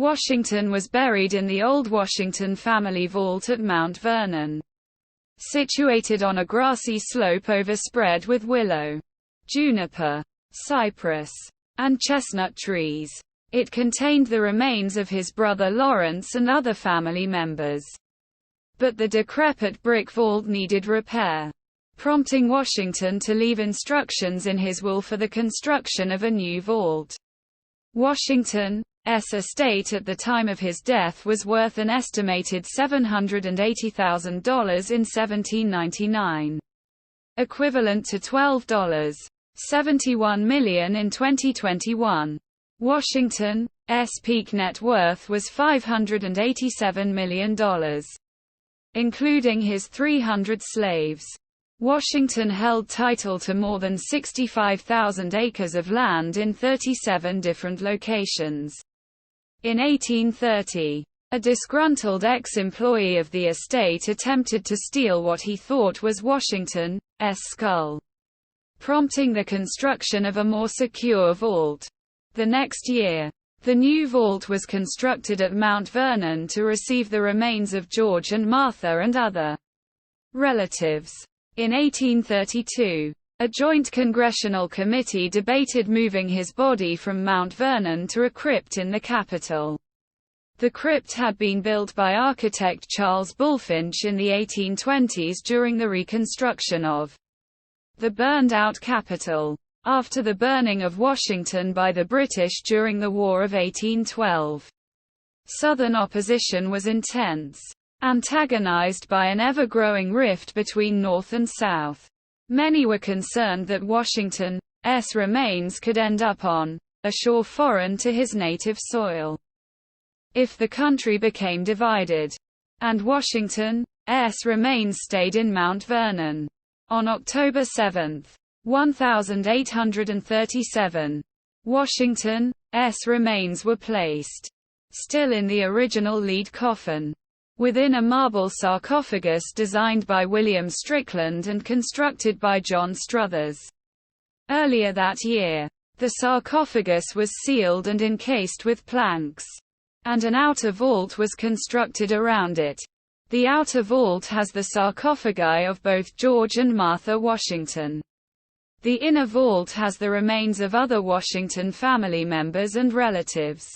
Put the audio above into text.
Washington was buried in the old Washington family vault at Mount Vernon, situated on a grassy slope overspread with willow, juniper, cypress, and chestnut trees. It contained the remains of his brother Lawrence and other family members. But the decrepit brick vault needed repair, prompting Washington to leave instructions in his will for the construction of a new vault. Washington's estate at the time of his death was worth an estimated $780,000 in 1799, equivalent to $12.71 million in 2021. Washington's peak net worth was $587 million, including his 300 slaves. Washington held title to more than 65,000 acres of land in 37 different locations. In 1830, a disgruntled ex-employee of the estate attempted to steal what he thought was Washington's skull, prompting the construction of a more secure vault. The next year, the new vault was constructed at Mount Vernon to receive the remains of George and Martha and other relatives. In 1832, a joint congressional committee debated moving his body from Mount Vernon to a crypt in the Capitol. The crypt had been built by architect Charles Bulfinch in the 1820s during the reconstruction of the burned-out Capitol, after the burning of Washington by the British during the War of 1812. Southern opposition was intense, antagonized by an ever-growing rift between North and South. Many were concerned that Washington's remains could end up on a shore foreign to his native soil if the country became divided, and Washington's remains stayed in Mount Vernon. On October 7, 1837, Washington's remains were placed, still in the original lead coffin, within a marble sarcophagus designed by William Strickland and constructed by John Struthers. Earlier that year, the sarcophagus was sealed and encased with planks, and an outer vault was constructed around it. The outer vault has the sarcophagi of both George and Martha Washington. The inner vault has the remains of other Washington family members and relatives.